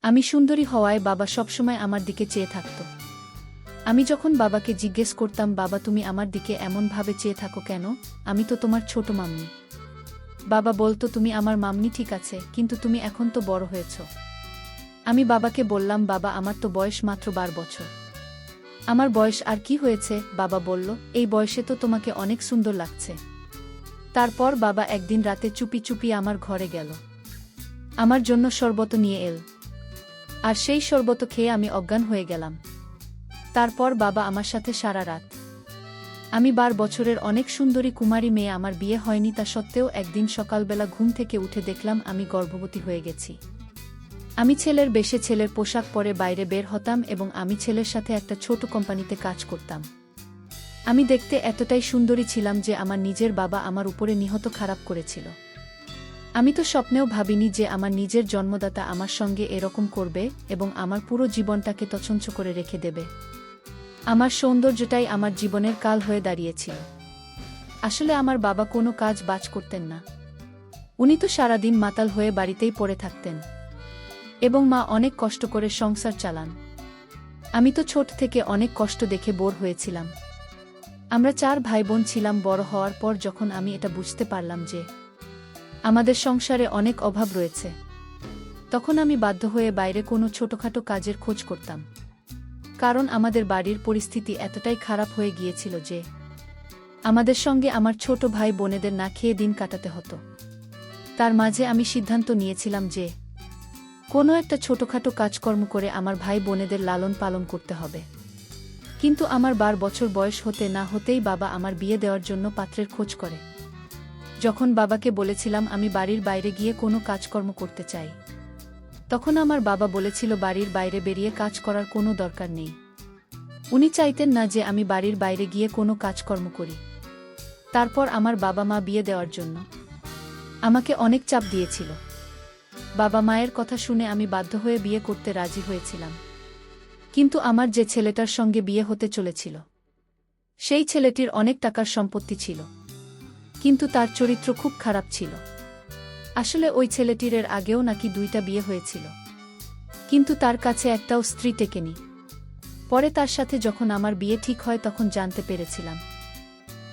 আমি সুন্দরী হওয়ায় বাবা সবসময় আমার দিকে চেয়ে থাকত। আমি যখন বাবাকে জিজ্ঞেস করতাম, বাবা তুমি আমার দিকে এমনভাবে চেয়ে থাকো কেন, আমি তো তোমার ছোট মাম্মি। বাবা বলতো, তুমি আমার মাম্মি ঠিক আছে, কিন্তু তুমি এখন তো বড় হয়েছ। আমি বাবাকে বললাম, বাবা আমার তো বয়স মাত্র 12 বছর। আমার বয়স আর কি হয়েছে? বাবা বলল, এই বয়সে তো তোমাকে অনেক সুন্দর লাগছে। তারপর বাবা একদিন রাতে চুপি চুপি আমার ঘরে গেল, আমার জন্য শরবত নিয়ে এল। আর সেই শরবত খেয়ে আমি অজ্ঞান হয়ে গেলাম। তারপর বাবা আমার সাথে সারা রাত। আমি 12 বছরের অনেক সুন্দরী কুমারী মেয়ে, আমার বিয়ে হয়নি, তা সত্ত্বেও একদিন সকালবেলা ঘুম থেকে উঠে দেখলাম আমি গর্ভবতী হয়ে গেছি। আমি ছেলের বেশে ছেলের পোশাক পরে বাইরে বের হতাম এবং আমি ছেলের সাথে একটা ছোট কোম্পানিতে কাজ করতাম। আমি দেখতে এতটাই সুন্দরী ছিলাম যে আমার নিজের বাবা আমার উপরে নিহত খারাপ করেছিল। আমি তো স্বপ্নেও ভাবিনি যে আমার নিজের জন্মদাতা আমার সঙ্গে এরকম করবে এবং আমার পুরো জীবনটাকে তছনছ করে রেখে দেবে। আমার সৌন্দর্যটাই আমার জীবনের কাল হয়ে দাঁড়িয়েছিল। আসলে আমার বাবা কোনো কাজ বাজ করতেন না। উনি তো সারাদিন মাতাল হয়ে বাড়িতেই পড়ে থাকতেন এবং মা অনেক কষ্ট করে সংসার চালান। আমি তো ছোট থেকে অনেক কষ্ট দেখে বোর হয়েছিলাম। আমরা 4 ভাই বোন ছিলাম। বড় হওয়ার পর যখন আমি এটা বুঝতে পারলাম যে আমাদের সংসারে অনেক অভাব রয়েছে, তখন আমি বাধ্য হয়ে বাইরে কোনো ছোটখাটো কাজের খোঁজ করতাম। কারণ আমাদের বাড়ির পরিস্থিতি এতটাই খারাপ হয়ে গিয়েছিল যে আমাদের সঙ্গে আমার ছোট ভাই বোনেদের না খেয়ে দিন কাটাতে হতো। তার মাঝে আমি সিদ্ধান্ত নিয়েছিলাম যে কোনো একটা ছোটখাটো কাজকর্ম করে আমার ভাই বোনেদের লালন পালন করতে হবে। কিন্তু আমার 12 বছর বয়স হতে না হতেই বাবা আমার বিয়ে দেওয়ার জন্য পাত্রের খোঁজ করে। যখন বাবাকে বলেছিলাম আমি বাড়ির বাইরে গিয়ে কোনো কাজকর্ম করতে চাই, তখন আমার বাবা বলেছিল বাড়ির বাইরে বেরিয়ে কাজ করার কোনো দরকার নেই। উনি চাইতেন না যে আমি বাড়ির বাইরে গিয়ে কোনো কাজকর্ম করি। তারপর আমার বাবা মা বিয়ে দেওয়ার জন্য আমাকে অনেক চাপ দিয়েছিল। বাবা মায়ের কথা শুনে আমি বাধ্য হয়ে বিয়ে করতে রাজি হয়েছিলাম। কিন্তু আমার যে ছেলেটার সঙ্গে বিয়ে হতে চলেছিল, সেই ছেলেটির অনেক টাকার সম্পত্তি ছিল, কিন্তু তার চরিত্র খুব খারাপ ছিল। আসলে ওই ছেলেটির এর আগেও নাকি 2টা বিয়ে হয়েছিল, কিন্তু তার কাছে একটাও স্ত্রী টেকেনি। পরে তার সাথে যখন আমার বিয়ে ঠিক হয় তখন জানতে পেরেছিলাম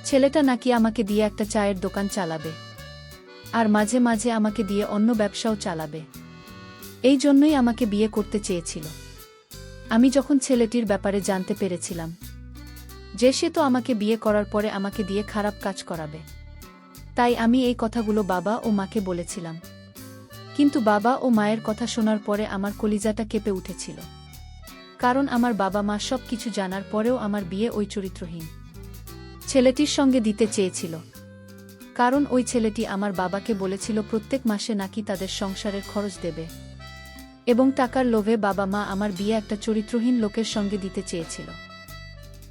ছেলেটা নাকি আমাকে দিয়ে একটা চায়ের দোকান চালাবে আর মাঝে মাঝে আমাকে দিয়ে অন্য ব্যবসাও চালাবে। এই জন্যই আমাকে বিয়ে করতে চেয়েছিল। আমি যখন ছেলেটির ব্যাপারে জানতে পেরেছিলাম যে সে তো আমাকে বিয়ে করার পরে আমাকে দিয়ে খারাপ কাজ করাবে, তাই আমি এই কথাগুলো বাবা ও মাকে বলেছিলাম। কিন্তু বাবা ও মায়ের কথা শোনার পরে আমার কলিজাটা কেঁপে উঠেছিল। কারণ আমার বাবা মা সব কিছু জানার পরেও আমার বিয়ে ওই চরিত্রহীন ছেলেটির সঙ্গে দিতে চেয়েছিল। কারণ ওই ছেলেটি আমার বাবাকে বলেছিল প্রত্যেক মাসে নাকি তাদের সংসারের খরচ দেবে, এবং টাকার লোভে বাবা মা আমার বিয়ে একটা চরিত্রহীন লোকের সঙ্গে দিতে চেয়েছিল।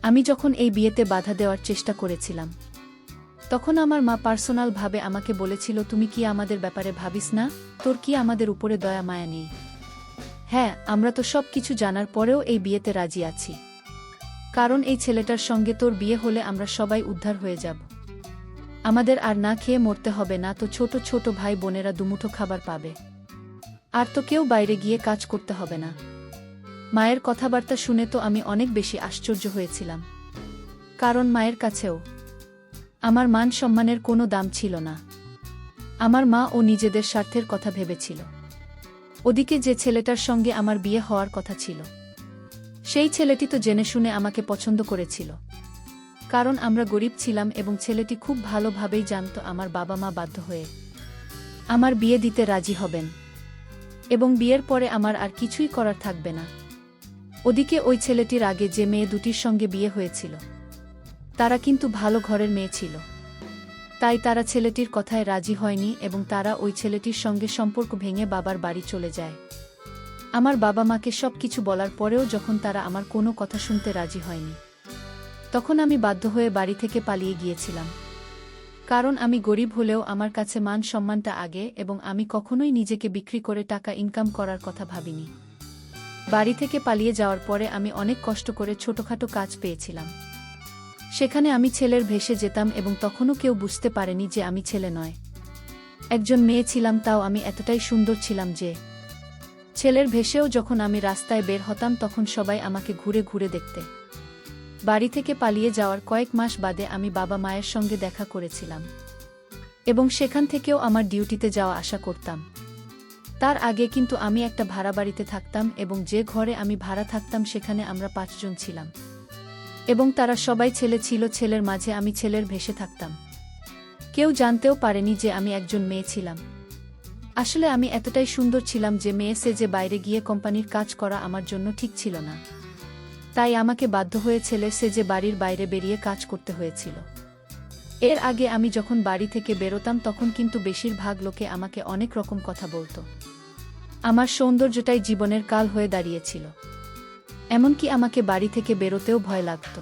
আমি যখন এই বিয়েতে বাধা দেওয়ার চেষ্টা করেছিলাম, তখন আমার মা পার্সোনালভাবে আমাকে বলেছিল, তুমি কি আমাদের ব্যাপারে ভাবিস না? তোর কি আমাদের উপরে দয়া মায়া নেই? হ্যাঁ, আমরা তো সব কিছু জানার পরেও এই বিয়েতে রাজি আছি। কারণ এই ছেলেটার সঙ্গে তোর বিয়ে হলে আমরা সবাই উদ্ধার হয়ে যাব। আমাদের আর না খেয়ে মরতে হবে না, তো ছোট ছোট ভাই বোনেরা দুমুঠো খাবার পাবে। আর তো কেউ বাইরে গিয়ে কাজ করতে হবে না। মায়ের কথাবার্তা শুনে তো আমি অনেক বেশি আশ্চর্য হয়েছিলাম। কারণ মায়ের কাছেও আমার মান সম্মানের কোনো দাম ছিল না। আমার মা ও নিজেদের স্বার্থের কথা ভেবেছিল। ওদিকে যে ছেলেটার সঙ্গে আমার বিয়ে হওয়ার কথা ছিল, সেই ছেলেটি তো জেনে শুনে আমাকে পছন্দ করেছিল। কারণ আমরা গরিব ছিলাম এবং ছেলেটি খুব ভালোভাবেই জানত আমার বাবা মা বাধ্য হয়ে আমার বিয়ে দিতে রাজি হবেন এবং বিয়ের পরে আমার আর কিছুই করার থাকবে না। ওদিকে ওই ছেলেটির আগে যে মেয়ে দুটির সঙ্গে বিয়ে হয়েছিল, তারা কিন্তু ভালো ঘরের মেয়ে ছিল। তাই তারা ছেলেটির কথায় রাজি হয়নি এবং তারা ওই ছেলেটির সঙ্গে সম্পর্ক ভেঙে বাবার বাড়ি চলে যায়। আমার বাবা মাকে সব কিছু বলার পরেও যখন তারা আমার কোনো কথা শুনতে রাজি হয়নি, তখন আমি বাধ্য হয়ে বাড়ি থেকে পালিয়ে গিয়েছিলাম। কারণ আমি গরিব হলেও আমার কাছে মান সম্মানটা আগে এবং আমি কখনোই নিজেকে বিক্রি করে টাকা ইনকাম করার কথা ভাবিনি। বাড়ি থেকে পালিয়ে যাওয়ার পরে আমি অনেক কষ্ট করে ছোটখাটো কাজ পেয়েছিলাম। সেখানে আমি ছেলের ভেসে যেতাম এবং তখনও কেউ বুঝতে পারেনি যে আমি ছেলে নয়, একজন মেয়ে ছিলাম। তাও আমি এতটাই সুন্দর ছিলাম যে ছেলের ভেসেও যখন আমি রাস্তায় বের হতাম তখন সবাই আমাকে ঘুরে ঘুরে দেখতে। বাড়ি থেকে পালিয়ে যাওয়ার কয়েক মাস বাদে আমি বাবা মায়ের সঙ্গে দেখা করেছিলাম এবং সেখান থেকেও আমার ডিউটিতে যাওয়া আসা করতাম। তার আগে কিন্তু আমি একটা ভাড়া বাড়িতে থাকতাম এবং যে ঘরে আমি ভাড়া থাকতাম সেখানে আমরা 5 জন ছিলাম এবং তারা সবাই ছেলে ছিল। ছেলের মাঝে আমি ছেলের ভেসে থাকতাম। কেউ জানতেও পারেনি যে আমি একজন মেয়ে ছিলাম। আসলে আমি এতটাই সুন্দর ছিলাম যে মেয়ে সেজে বাইরে গিয়ে কোম্পানির কাজ করা আমার জন্য ঠিক ছিল না। তাই আমাকে বাধ্য হয়ে ছেলে সেজে বাড়ির বাইরে বেরিয়ে কাজ করতে হয়েছিল। এর আগে আমি যখন বাড়ি থেকে বেরোতাম তখন কিন্তু বেশিরভাগ লোকে আমাকে অনেক রকম কথা বলতো। আমার সৌন্দর্যটাই জীবনের কাল হয়ে দাঁড়িয়েছিল। এমনকি আমাকে বাড়ি থেকে বেরোতেও ভয় লাগত,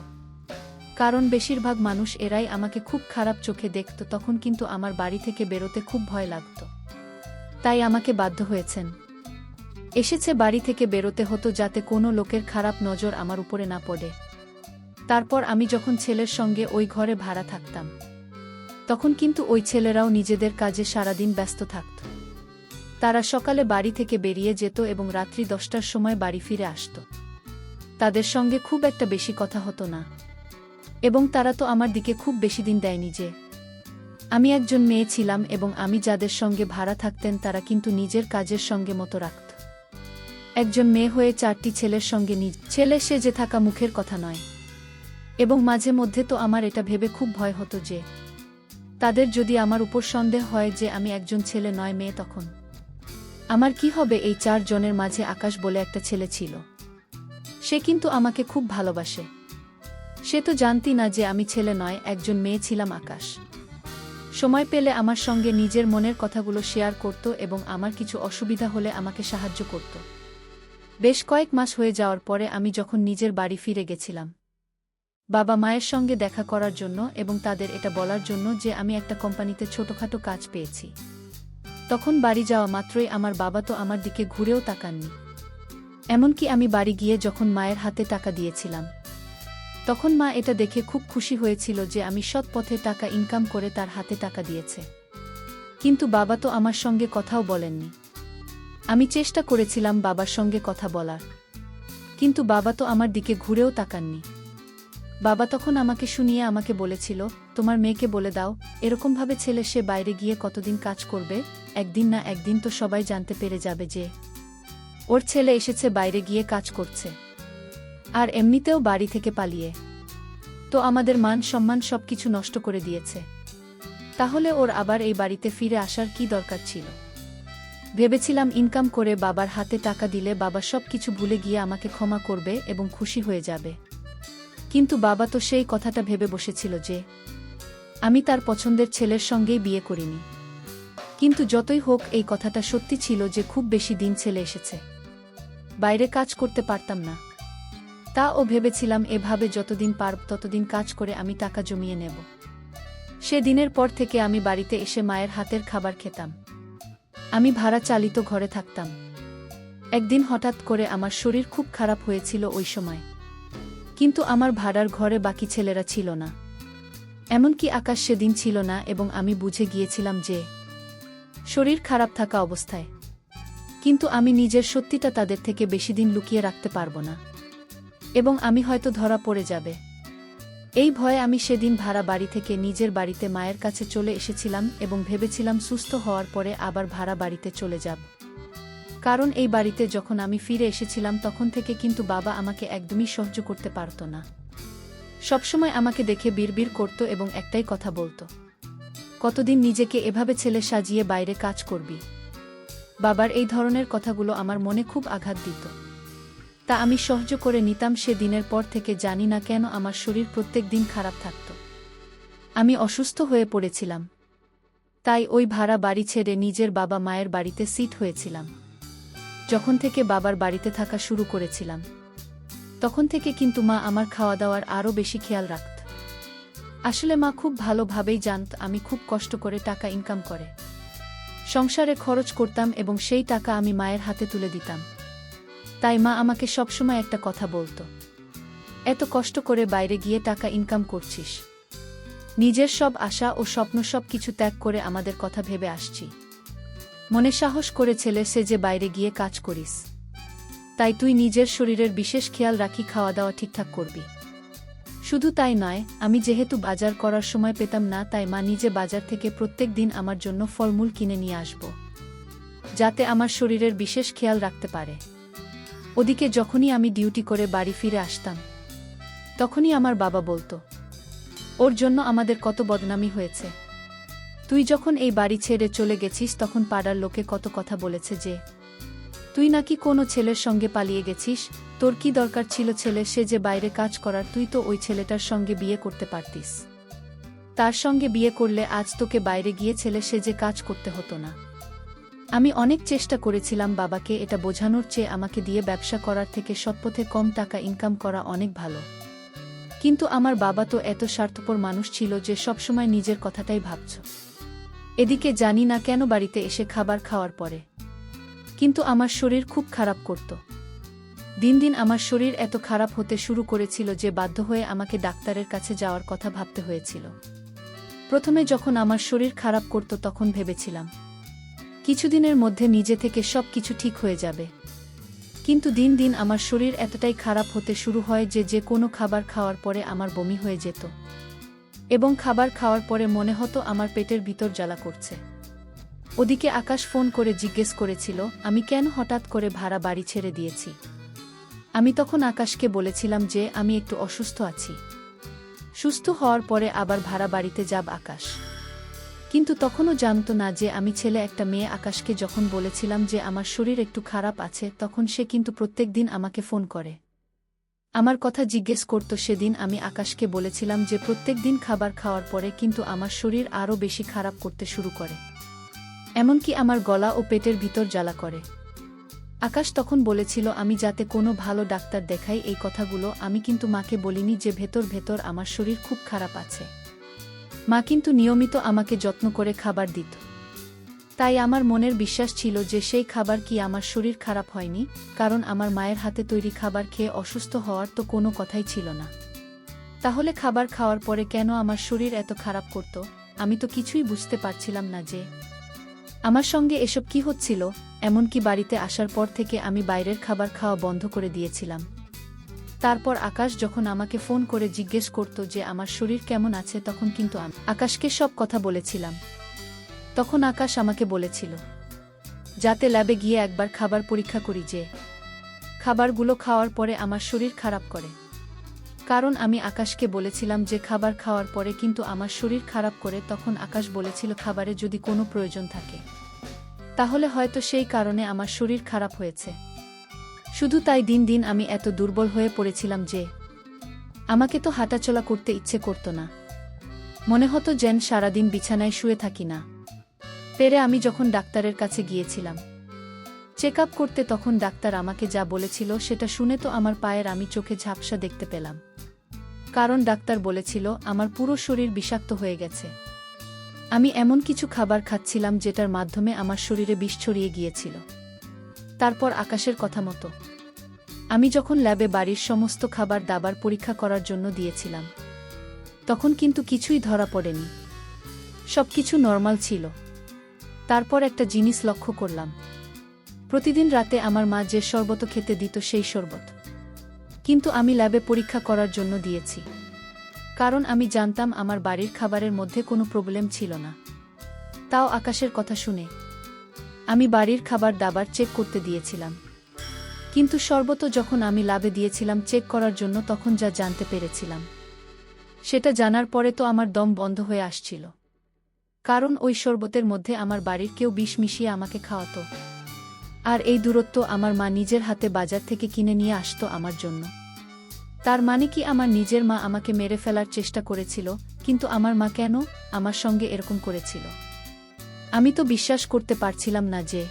কারণ বেশিরভাগ মানুষ এরাই আমাকে খুব খারাপ চোখে দেখত। তখন কিন্তু আমার বাড়ি থেকে বেরোতে খুব ভয় লাগত। তাই আমাকে বাধ্য হয়েছেন এসেছে বাড়ি থেকে বেরোতে হতো যাতে কোনো লোকের খারাপ নজর আমার উপরে না পড়ে। তারপর আমি যখন ছেলের সঙ্গে ওই ঘরে ভাড়া থাকতাম তখন কিন্তু ওই ছেলেরাও নিজেদের কাজে সারাদিন ব্যস্ত থাকত। তারা সকালে বাড়ি থেকে বেরিয়ে যেত এবং রাত্রি 10টার সময় বাড়ি ফিরে আসত। তাদের সঙ্গে খুব একটা বেশি কথা হতো না এবং তারা তো আমার দিকে খুব বেশি দিন দেয়নি যে আমি একজন মেয়ে ছিলাম এবং আমি যাদের সঙ্গে ভাড়া থাকতেন তারা কিন্তু নিজের কাজের সঙ্গে মতো রাখত। একজন মেয়ে হয়ে 4টি ছেলের সঙ্গে নিজ ছেলে সেজে থাকা মুখের কথা নয়। এবং মাঝে মধ্যে তো আমার এটা ভেবে খুব ভয় হতো যে তাদের যদি আমার উপর সন্দেহ হয় যে আমি একজন ছেলে নয় মেয়ে, তখন আমার কি হবে। এই 4 জনের মাঝে আকাশ বলে একটা ছেলে ছিল। সে কিন্তু আমাকে খুব ভালোবাসে। সে তো জানতি না যে আমি ছেলে নয়, একজন মেয়ে ছিলাম। আকাশ সময় পেলে আমার সঙ্গে নিজের মনের কথাগুলো শেয়ার করত এবং আমার কিছু অসুবিধা হলে আমাকে সাহায্য করত। বেশ কয়েক মাস হয়ে যাওয়ার পরে আমি যখন নিজের বাড়ি ফিরে গেছিলাম বাবা মায়ের সঙ্গে দেখা করার জন্য এবং তাদের এটা বলার জন্য যে আমি একটা কোম্পানিতে ছোটখাটো কাজ পেয়েছি, তখন বাড়ি যাওয়া মাত্রই আমার বাবা তো আমার দিকে ঘুরেও তাকাননি। এমনকি আমি বাড়ি গিয়ে যখন মায়ের হাতে টাকা দিয়েছিলাম তখন মা এটা দেখে খুব খুশি হয়েছিল যে আমি সৎ পথে টাকা ইনকাম করে তার হাতে টাকা দিয়েছে। কিন্তু বাবা তো আমার সঙ্গে কথাও বলেননি। আমি চেষ্টা করেছিলাম বাবার সঙ্গে কথা বলার, কিন্তু বাবা তো আমার দিকে ঘুরেও তাকাননি। বাবা তখন আমাকে শুনিয়ে আমাকে বলেছিল, তোমার মেয়েকে বলে দাও এরকমভাবে ছেলে সে বাইরে গিয়ে কতদিন কাজ করবে, একদিন না একদিন তো সবাই জানতে পেরে যাবে যে ওর ছেলে এসেছে বাইরে গিয়ে কাজ করছে, আর এমনিতেও বাড়ি থেকে পালিয়ে তো আমাদের মান সম্মান সবকিছু নষ্ট করে দিয়েছে। তাহলে ওর আবার এই বাড়িতে ফিরে আসার কি দরকার ছিল। ভেবেছিলাম ইনকাম করে বাবার হাতে টাকা দিলে বাবা সবকিছু ভুলে গিয়ে আমাকে ক্ষমা করবে এবং খুশি হয়ে যাবে। কিন্তু বাবা তো সেই কথাটা ভেবে বসেছিল যে আমি তার পছন্দের ছেলের সঙ্গেই বিয়ে করিনি। কিন্তু যতই হোক এই কথাটা সত্যি ছিল যে খুব বেশি দিন ছেলে এসেছে বাইরে কাজ করতে পারতাম না। তা ও ভেবেছিলাম এভাবে যতদিন পারব ততদিন কাজ করে আমি টাকা জমিয়ে নেব। সে দিনের পর থেকে আমি বাড়িতে এসে মায়ের হাতের খাবার খেতাম। আমি ভাড়া চালিত ঘরে থাকতাম। একদিন হঠাৎ করে আমার শরীর খুব খারাপ হয়েছিল ওই সময়, কিন্তু আমার ভাড়ার ঘরে বাকি ছেলেরা ছিল না, এমনকি আকাশ সেদিন ছিল না এবং আমি বুঝে গিয়েছিলাম যে শরীর খারাপ থাকা অবস্থায় কিন্তু আমি নিজের সত্যিটা তাদের থেকে বেশি দিন লুকিয়ে রাখতে পারব না এবং আমি হয়তো ধরা পড়ে যাবে। এই ভয়ে আমি সেদিন ভাড়া বাড়ি থেকে নিজের বাড়িতে মায়ের কাছে চলে এসেছিলাম এবং ভেবেছিলাম সুস্থ হওয়ার পরে আবার ভাড়া বাড়িতে চলে যাব। কারণ এই বাড়িতে যখন আমি ফিরে এসেছিলাম তখন থেকে কিন্তু বাবা আমাকে একদমই সহ্য করতে পারত না। সবসময় আমাকে দেখে বিড়বিড় করত এবং একটাই কথা বলতো, কতদিন নিজেকে এভাবে ছেলে সাজিয়ে বাইরে কাজ করবি। বাবার এই ধরনের কথাগুলো আমার মনে খুব আঘাত দিত। তা আমি সহ্য করে নিতাম। সে দিনের পর থেকে জানি না কেন আমার শরীর প্রত্যেক দিন খারাপ থাকত। আমি অসুস্থ হয়ে পড়েছিলাম। তাই ওই ভাড়া বাড়ি ছেড়ে নিজের বাবা মায়ের বাড়িতে সিট হয়েছিলাম। যখন থেকে বাবার বাড়িতে থাকা শুরু করেছিলাম তখন থেকে কিন্তু মা আমার খাওয়া দাওয়ার আরও বেশি খেয়াল রাখত। আসলে মা খুব ভালোভাবেই জানত আমি খুব কষ্ট করে টাকা ইনকাম করে সংসারে খরচ করতাম এবং সেই টাকা আমি মায়ের হাতে তুলে দিতাম। তাই মা আমাকে সবসময় একটা কথা বলতো, এত কষ্ট করে বাইরে গিয়ে টাকা ইনকাম করছিস, নিজের সব আশা ও স্বপ্ন সব কিছু ত্যাগ করে আমাদের কথা ভেবে আসছি, মনে সাহস করে ছেলে সেজে বাইরে গিয়ে কাজ করিস। তাই তুই নিজের শরীরের বিশেষ খেয়াল রাখি, খাওয়া দাওয়া ঠিকঠাক করবি। শুধু তাই নয়, আমি যেহেতু বাজার করার সময় পেতাম না, তাই মা নিজে বাজার থেকে প্রত্যেক দিন আমার জন্য ফলমূল কিনে নিয়ে আসব, যাতে আমার শরীরের বিশেষ খেয়াল রাখতে পারে। ওদিকে যখনই আমি ডিউটি করে বাড়ি ফিরে আসতাম, তখনই আমার বাবা বলতো, ওর জন্য আমাদের কত বদনামি হয়েছে। তুই যখন এই বাড়ি ছেড়ে চলে গেছিস তখন পাড়ার লোকে কত কথা বলেছে যে তুই নাকি কোনো ছেলের সঙ্গে পালিয়ে গেছিস। তোর কি দরকার ছিল ছেলে সে যে বাইরে কাজ করার, তুই তো ওই ছেলেটার সঙ্গে বিয়ে করতে পারতিস। তার সঙ্গে বিয়ে করলে আজ তোকে বাইরে গিয়ে ছেলে সেজে কাজ করতে হতো না। আমি অনেক চেষ্টা করেছিলাম বাবাকে এটা বোঝানোর, চেয়ে আমাকে দিয়ে ব্যবসা করার থেকে সৎপথে কম টাকা ইনকাম করা অনেক ভালো। কিন্তু আমার বাবা তো এত স্বার্থপর মানুষ ছিল যে সবসময় নিজের কথাটাই ভাবছ। এদিকে জানি না কেন বাড়িতে এসে খাবার খাওয়ার পরে কিন্তু আমার শরীর খুব খারাপ করত। দিন দিন আমার শরীর এত খারাপ হতে শুরু করেছিল যে বাধ্য হয়ে আমাকে ডাক্তারের কাছে যাওয়ার কথা ভাবতে হয়েছিল। প্রথমে যখন আমার শরীর খারাপ করত তখন ভেবেছিলাম কিছুদিনের মধ্যে নিজে থেকে সব কিছু ঠিক হয়ে যাবে, কিন্তু দিন দিন আমার শরীর এতটাই খারাপ হতে শুরু হয় যে কোনো খাবার খাওয়ার পরে আমার বমি হয়ে যেত এবং খাবার খাওয়ার পরে মনে হতো আমার পেটের ভিতর জ্বালা করছে। ওদিকে আকাশ ফোন করে জিজ্ঞেস করেছিল আমি কেন হঠাৎ করে ভাড়া বাড়ি ছেড়ে দিয়েছি। আমি তখন আকাশকে বলেছিলাম যে আমি একটু অসুস্থ আছি, সুস্থ হওয়ার পরে আবার ভাড়া বাড়িতে যাব আকাশ। কিন্তু তখনও জানত না যে আমি ছেলে একটা মেয়ে। আকাশকে যখন বলেছিলাম যে আমার শরীর একটু খারাপ আছে, তখন সে কিন্তু প্রত্যেক দিন আমাকে ফোন করে আমার কথা জিজ্ঞেস করত। সেদিন আমি আকাশকে বলেছিলাম যে প্রত্যেক দিন খাবার খাওয়ার পরে কিন্তু আমার শরীর আরও বেশি খারাপ করতে শুরু করে, এমনকি আমার গলা ও পেটের ভিতর জ্বালা করে। আকাশ তখন বলেছিল আমি যাতে কোনো ভালো ডাক্তার দেখাই। এই কথাগুলো আমি কিন্তু মাকে বলিনি যে ভেতর ভেতর আমার শরীর খুব খারাপ আছে। মা কিন্তু নিয়মিত আমাকে যত্ন করে খাবার দিত, তাই আমার মনের বিশ্বাস ছিল যে সেই খাবার কি আমার শরীর খারাপ হয়নি, কারণ আমার মায়ের হাতে তৈরি খাবার খেয়ে অসুস্থ হওয়ার তো কোনো কথাই ছিল না। তাহলে খাবার খাওয়ার পরে কেন আমার শরীর এত খারাপ করত? আমি তো কিছুই বুঝতে পারছিলাম না যে আমার সঙ্গে এসব কি হচ্ছিল। এমনকি বাড়িতে আসার পর থেকে আমি বাইরের খাবার খাওয়া বন্ধ করে দিয়েছিলাম। তারপর আকাশ যখন আমাকে ফোন করে জিজ্ঞেস করত যে আমার শরীর কেমন আছে, তখন কিন্তু আমি আকাশকে সব কথা বলেছিলাম। তখন আকাশ আমাকে বলেছিল যাতে ল্যাবে গিয়ে একবার খাবার পরীক্ষা করি যে খাবারগুলো খাওয়ার পরে আমার শরীর খারাপ করে। কারণ আমি আকাশকে বলেছিলাম যে খাবার খাওয়ার পরে কিন্তু আমার শরীর খারাপ করে। তখন আকাশ বলেছিল খাবারে যদি কোনো প্রয়োজন থাকে তাহলে হয়তো সেই কারণে আমার শরীর খারাপ হয়েছে। শুধু তাই দিন দিন আমি এত দুর্বল হয়ে পড়েছিলাম যে আমাকে তো হাঁটাচলা করতে ইচ্ছে করত না, মনে হতো যেন সারাদিন বিছানায় শুয়ে থাকি না পেরে। আমি যখন ডাক্তারের কাছে গিয়েছিলাম চেক আপ করতে, তখন ডাক্তার আমাকে যা বলেছিল সেটা শুনে তো আমার পায়ের আমি চোখে ঝাপসা দেখতে পেলাম। কারণ ডাক্তার বলেছিল আমার পুরো শরীর বিষাক্ত হয়ে গেছে। আমি এমন কিছু খাবার খাচ্ছিলাম যেটার মাধ্যমে আমার শরীরে বিষ ছড়িয়ে গিয়েছিল। তারপর আকাশের কথা মতো আমি যখন ল্যাবে বাড়ির সমস্ত খাবার দাবার পরীক্ষা করার জন্য দিয়েছিলাম, তখন কিন্তু কিছুই ধরা পড়েনি, সবকিছু নরমাল ছিল। তারপর একটা জিনিস লক্ষ্য করলাম, প্রতিদিন রাতে আমার মা যে শরবত খেতে দিত সেই শরবত কিন্তু আমি ল্যাবে পরীক্ষা করার জন্য দিয়েছি, কারণ আমি জানতাম আমার বাড়ির খাবারের মধ্যে কোনো প্রবলেম ছিল না। তাও আকাশের কথা শুনে আমি বাড়ির খাবার দাবার চেক করতে দিয়েছিলাম, কিন্তু শরবত যখন আমি ল্যাবে দিয়েছিলাম চেক করার জন্য, তখন যা জানতে পেরেছিলাম সেটা জানার পরে তো আমার দম বন্ধ হয়ে আসছিল। কারণ ওই শরবতের মধ্যে আমার বাড়ির কেউ বিষ মিশিয়ে আমাকে খাওয়াতো, আর এই দূরত্ব আমার মা নিজের হাতে বাজার থেকে কিনে নিয়ে আসতো আমার জন্য। তার মানে কি আমার নিজের মা আমাকে মেরে ফেলার চেষ্টা করেছিল? কিন্তু আমার মা কেন আমার সঙ্গে এরকম করেছিল? আমি তো বিশ্বাস করতে পারছিলাম না যে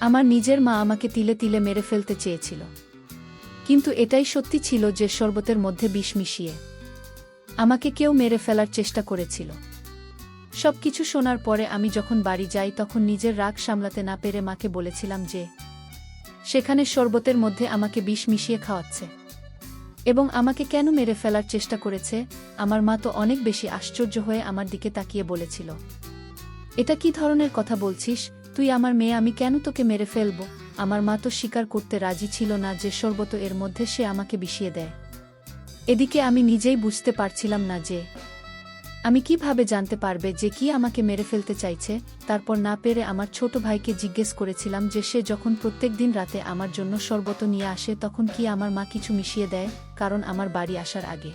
আমার নিজের মা আমাকে তিলে তিলে মেরে ফেলতে চেয়েছিল। কিন্তু এটাই সত্যি ছিল যে শরবতের মধ্যে বিষ মিশিয়ে আমাকে কেউ মেরে ফেলার চেষ্টা করেছিল। সবকিছু শোনার পরে আমি যখন বাড়ি যাই তখন নিজের রাগ সামলাতে না পেরে মাকে বলেছিলাম যে সেখানে শরবতের মধ্যে আমাকে বিষ মিশিয়ে খাওয়াচ্ছে এবং আমাকে কেন মেরে ফেলার চেষ্টা করেছে। আমার মা তো অনেক বেশি আশ্চর্য হয়ে আমার দিকে তাকিয়ে বলেছিল, এটা কি ধরনের কথা বলছিস তুই? আমার মেয়ে, আমি কেন তোকে মেরে ফেলব? আমার মা তো স্বীকার করতে রাজি ছিল না যে শরবত এর মধ্যে সে আমাকে বিষিয়ে দেয়। এদিকে আমি নিজেই বুঝতে পারছিলাম না যে আমি কিভাবে জানতে পারবে যে কি আমাকে মেরে ফেলতে চাইছে। তারপর না পেরে আমার ছোট ভাইকে জিজ্ঞেস করেছিলাম যে সে যখন প্রত্যেক দিন রাতে আমার জন্য শরবত নিয়ে আসে তখন কি আমার মা কিছু মিশিয়ে দেয়, কারণ আমার বাড়ি আসার আগে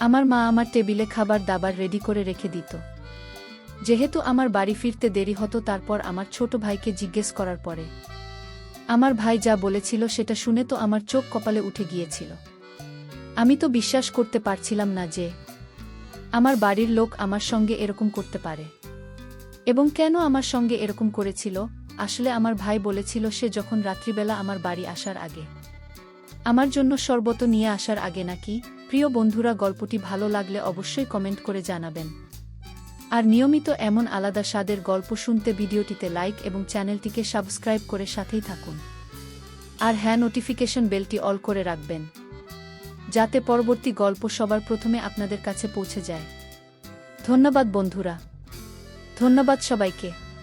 আমার মা আমার টেবিলে খাবার দাবার রেডি করে রেখে দিত। যেহেতু আমার বাড়ি ফিরতে দেরি হতো, তারপর আমার ছোট ভাইকে জিজ্ঞেস করার পরে আমার ভাই যা বলেছিল সেটা শুনে তো আমার চোখ কপালে উঠে গিয়েছিল। আমি তো বিশ্বাস করতে পারছিলাম না যে আমার বাড়ির লোক আমার সঙ্গে এরকম করতে পারে, এবং কেন আমার সঙ্গে এরকম করেছিল। আসলে আমার ভাই বলেছিল সে যখন রাত্রিবেলা আমার বাড়ি আসার আগে আমার জন্য শরবত নিয়ে আসার আগে নাকি। প্রিয় বন্ধুরা, গল্পটি ভালো লাগলে অবশ্যই কমেন্ট করে জানাবেন। আর নিয়মিত এমন আলাদা স্বাদের গল্প শুনতে ভিডিওটিতে লাইক এবং চ্যানেলটিকে সাবস্ক্রাইব করে সাথেই থাকুন। আর হ্যাঁ, নোটিফিকেশন বেলটি অল করে রাখবেন যাতে পরবর্তী গল্প সবার প্রথমে আপনাদের কাছে পৌঁছে যায়। ধন্যবাদ বন্ধুরা, ধন্যবাদ সবাইকে।